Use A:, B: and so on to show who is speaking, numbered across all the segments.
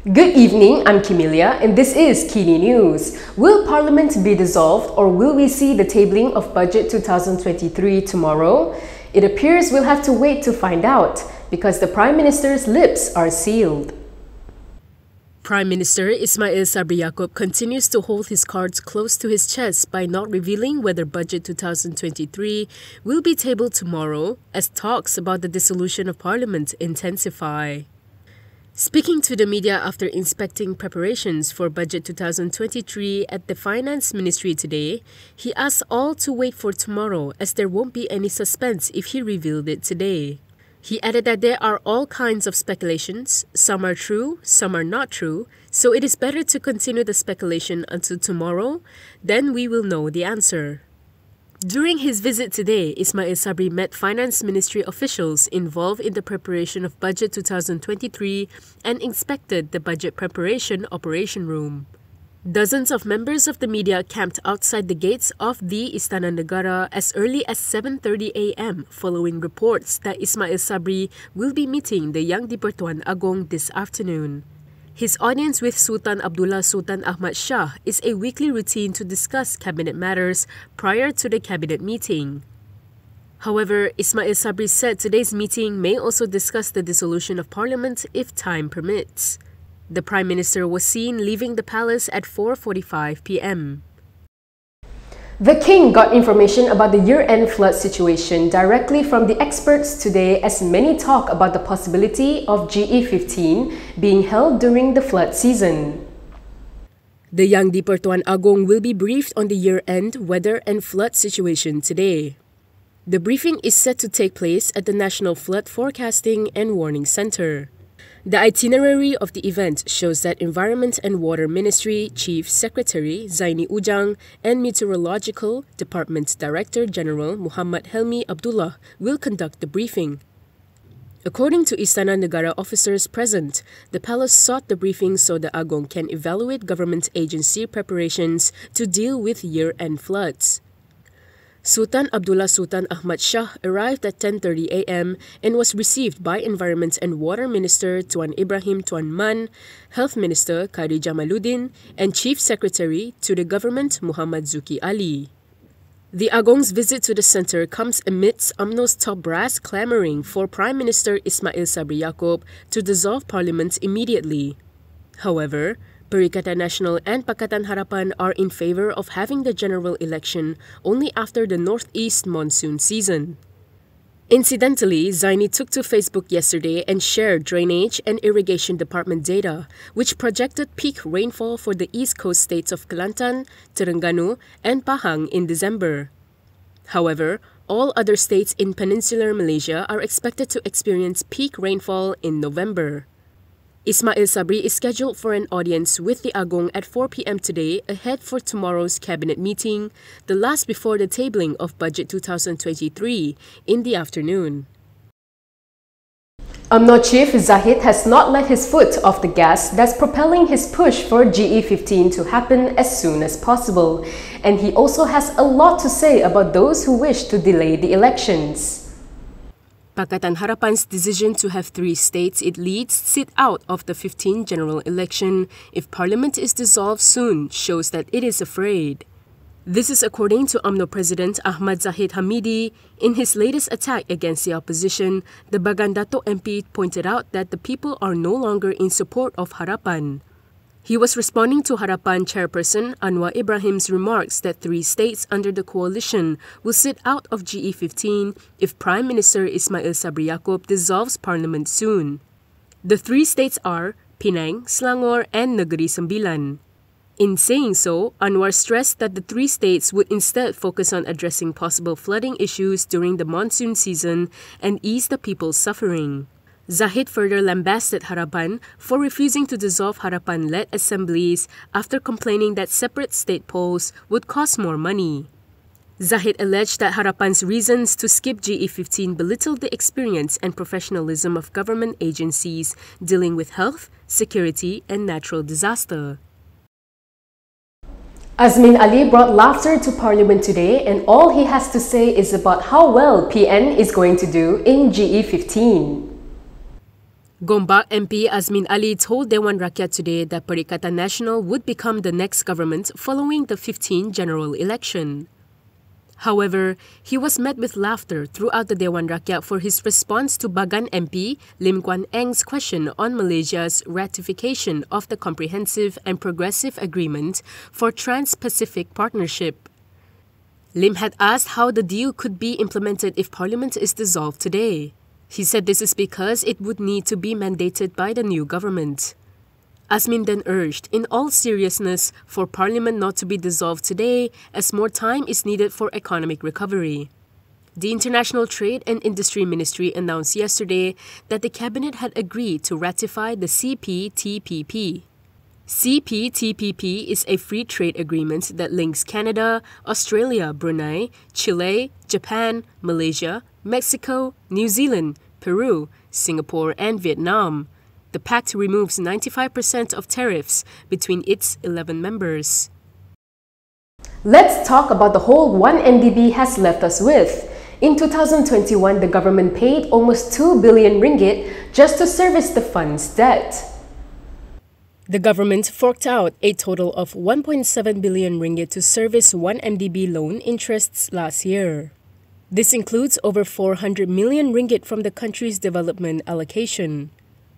A: Good evening, I'm Kimilia and this is KiniNews. Will Parliament be dissolved or will we see the tabling of Budget 2023 tomorrow? It appears we'll have to wait to find out because the Prime Minister's lips are sealed. Prime Minister Ismail Sabri Yaakob continues to hold his cards close to his chest by not revealing whether Budget 2023 will be tabled tomorrow as talks about the dissolution of Parliament intensify. Speaking to the media after inspecting preparations for Budget 2023 at the Finance Ministry today, he asked all to wait for tomorrow as there won't be any suspense if he revealed it today. He added that there are all kinds of speculations, some are true, some are not true, so it is better to continue the speculation until tomorrow, then we will know the answer. During his visit today, Ismail Sabri met Finance Ministry officials involved in the preparation of Budget 2023 and inspected the budget preparation operation room. Dozens of members of the media camped outside the gates of the Istana Negara as early as 7:30 a.m. following reports that Ismail Sabri will be meeting the Yang Di-Pertuan Agong this afternoon. His audience with Sultan Abdullah Sultan Ahmad Shah is a weekly routine to discuss cabinet matters prior to the cabinet meeting. However, Ismail Sabri said today's meeting may also discuss the dissolution of Parliament if time permits. The Prime Minister was seen leaving the palace at 4:45 p.m. The King got information about the year-end flood situation directly from the experts today as many talk about the possibility of GE15 being held during the flood season. The Yang Di-Pertuan Agong will be briefed on the year-end weather and flood situation today. The briefing is set to take place at the National Flood Forecasting and Warning Center. The itinerary of the event shows that Environment and Water Ministry Chief Secretary Zaini Ujang and Meteorological Department Director General Muhammad Helmi Abdullah will conduct the briefing. According to Istana Negara officers present, the palace sought the briefing so the Agong can evaluate government agency preparations to deal with year-end floods. Sultan Abdullah Sultan Ahmad Shah arrived at 10:30 a.m. and was received by Environment and Water Minister Tuan Ibrahim Tuan Man, Health Minister Khairi Jamaluddin, and Chief Secretary to the Government Muhammad Zuki Ali. The Agong's visit to the centre comes amidst Umno's top brass clamouring for Prime Minister Ismail Sabri Yaakob to dissolve Parliament immediately. However, Perikatan Nasional and Pakatan Harapan are in favour of having the general election only after the northeast monsoon season. Incidentally, Zaini took to Facebook yesterday and shared Drainage and Irrigation Department data, which projected peak rainfall for the east coast states of Kelantan, Terengganu, and Pahang in December. However, all other states in peninsular Malaysia are expected to experience peak rainfall in November. Ismail Sabri is scheduled for an audience with the Agong at 4 p.m. today ahead for tomorrow's cabinet meeting, the last before the tabling of Budget 2023 in the afternoon. Umno Chief Zahid has not let his foot off the gas that's propelling his push for GE15 to happen as soon as possible. And he also has a lot to say about those who wish to delay the elections. Pakatan Harapan's decision to have 3 states it leads sit out of the 15th general election if Parliament is dissolved soon shows that it is afraid. This is according to Umno President Ahmad Zahid Hamidi. In his latest attack against the opposition, the Bagandato MP pointed out that the people are no longer in support of Harapan. He was responding to Harapan chairperson Anwar Ibrahim's remarks that 3 states under the coalition will sit out of GE15 if Prime Minister Ismail Sabri Yaakob dissolves Parliament soon. The 3 states are Penang, Selangor, and Negeri Sembilan. In saying so, Anwar stressed that the 3 states would instead focus on addressing possible flooding issues during the monsoon season and ease the people's suffering. Zahid further lambasted Harapan for refusing to dissolve Harapan-led assemblies after complaining that separate state polls would cost more money. Zahid alleged that Harapan's reasons to skip GE15 belittled the experience and professionalism of government agencies dealing with health, security, and natural disaster. Asmin Ali brought laughter to Parliament today and all he has to say is about how well PN is going to do in GE15. Gombak MP Asmin Ali told Dewan Rakyat today that Perikatan Nasional would become the next government following the 15th general election. However, he was met with laughter throughout the Dewan Rakyat for his response to Bagan MP Lim Kuan Eng's question on Malaysia's ratification of the Comprehensive and Progressive Agreement for Trans-Pacific Partnership. Lim had asked how the deal could be implemented if Parliament is dissolved today. He said this is because it would need to be mandated by the new government. Asmin then urged, in all seriousness, for Parliament not to be dissolved today as more time is needed for economic recovery. The International Trade and Industry Ministry announced yesterday that the Cabinet had agreed to ratify the CPTPP. CPTPP is a free trade agreement that links Canada, Australia, Brunei, Chile, Japan, Malaysia, Mexico, New Zealand, Peru, Singapore and Vietnam. The pact removes 95% of tariffs between its 11 members. Let's talk about the hole OneMDB has left us with. In 2021, the government paid almost 2 billion ringgit just to service the fund's debt. The government forked out a total of 1.7 billion ringgit to service OneMDB loan interests last year. This includes over 400 million ringgit from the country's development allocation.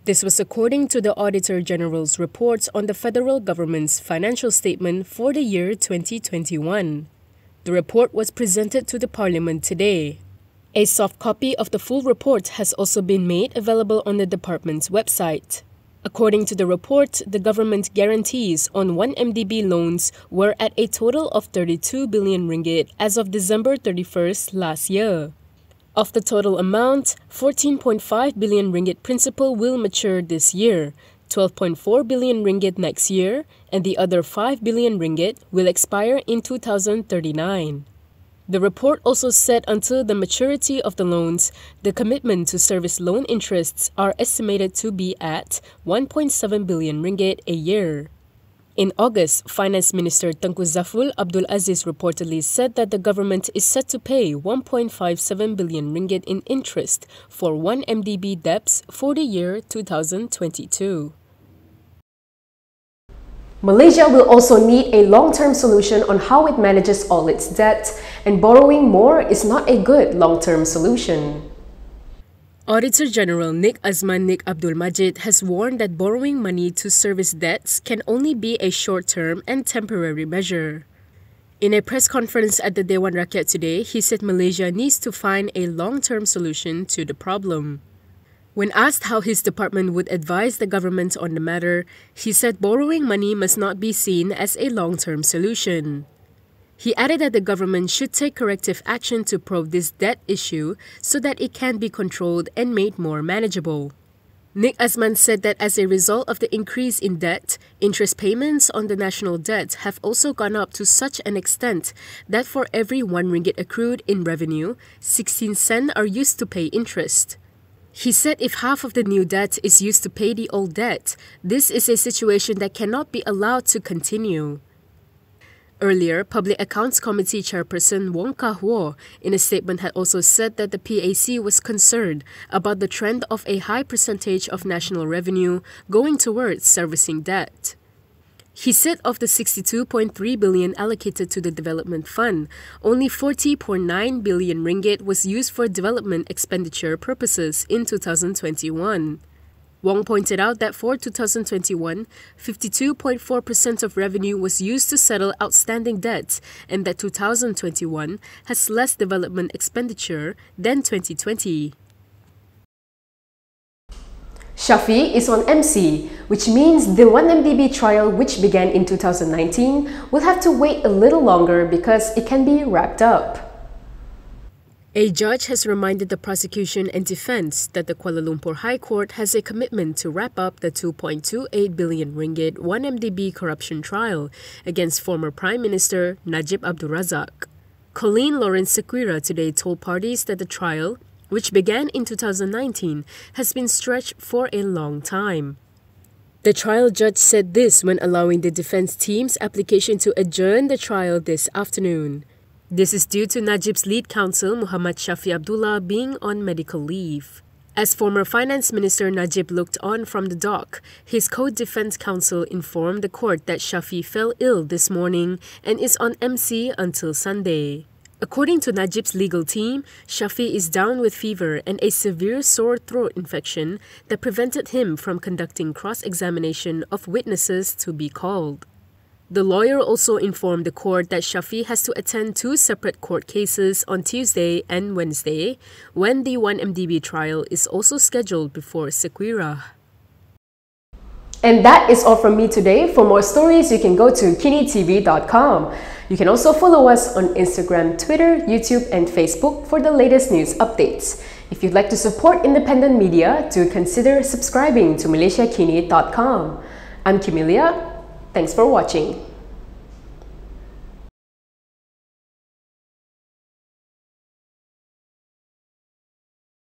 A: This was according to the Auditor General's reports on the federal government's financial statement for the year 2021. The report was presented to the Parliament today. A soft copy of the full report has also been made available on the department's website. According to the report, the government guarantees on OneMDB loans were at a total of 32 billion ringgit as of December 31st last year. Of the total amount, 14.5 billion ringgit principal will mature this year, 12.4 billion ringgit next year, and the other 5 billion ringgit will expire in 2039. The report also said until the maturity of the loans, the commitment to service loan interests are estimated to be at 1.7 billion ringgit a year. In August, Finance Minister Tengku Zafrul Abdul Aziz reportedly said that the government is set to pay 1.57 billion ringgit in interest for OneMDB debts for the year 2022. Malaysia will also need a long-term solution on how it manages all its debt, and borrowing more is not a good long-term solution. Auditor General Nik Azman Nik Abdul Majid has warned that borrowing money to service debts can only be a short-term and temporary measure. In a press conference at the Dewan Rakyat today, he said Malaysia needs to find a long-term solution to the problem. When asked how his department would advise the government on the matter, he said borrowing money must not be seen as a long-term solution. He added that the government should take corrective action to probe this debt issue so that it can be controlled and made more manageable. Nik Azman said that as a result of the increase in debt, interest payments on the national debt have also gone up to such an extent that for every 1 ringgit accrued in revenue, 16 cents are used to pay interest. He said if half of the new debt is used to pay the old debt, this is a situation that cannot be allowed to continue. Earlier, Public Accounts Committee Chairperson Wong Kah-Woh in a statement had also said that the PAC was concerned about the trend of a high percentage of national revenue going towards servicing debt. He said of the 62.3 billion allocated to the development fund, only 40.9 billion ringgit was used for development expenditure purposes in 2021. Wong pointed out that for 2021, 52.4% of revenue was used to settle outstanding debts and that 2021 has less development expenditure than 2020. Shafi is on MC, which means the OneMDB trial, which began in 2019, will have to wait a little longer because it can be wrapped up. A judge has reminded the prosecution and defense that the Kuala Lumpur High Court has a commitment to wrap up the 2.28 billion ringgit OneMDB corruption trial against former Prime Minister Najib Abdul Razak. Colleen Lawrence Sequeira today told parties that the trial, which began in 2019, has been stretched for a long time. The trial judge said this when allowing the defense team's application to adjourn the trial this afternoon. This is due to Najib's lead counsel Muhammad Shafi Abdullah being on medical leave. As former Finance Minister Najib looked on from the dock, his co-defense counsel informed the court that Shafi fell ill this morning and is on MC until Sunday. According to Najib's legal team, Shafi is down with fever and a severe sore throat infection that prevented him from conducting cross-examination of witnesses to be called. The lawyer also informed the court that Shafi has to attend 2 separate court cases on Tuesday and Wednesday, when the OneMDB trial is also scheduled before Sequira. And that is all from me today. For more stories, you can go to KiniTV.com. You can also follow us on Instagram, Twitter, YouTube, and Facebook for the latest news updates. If you'd like to support independent media, do consider subscribing to MalaysiaKini.com. I'm Kimilia. Thanks for watching.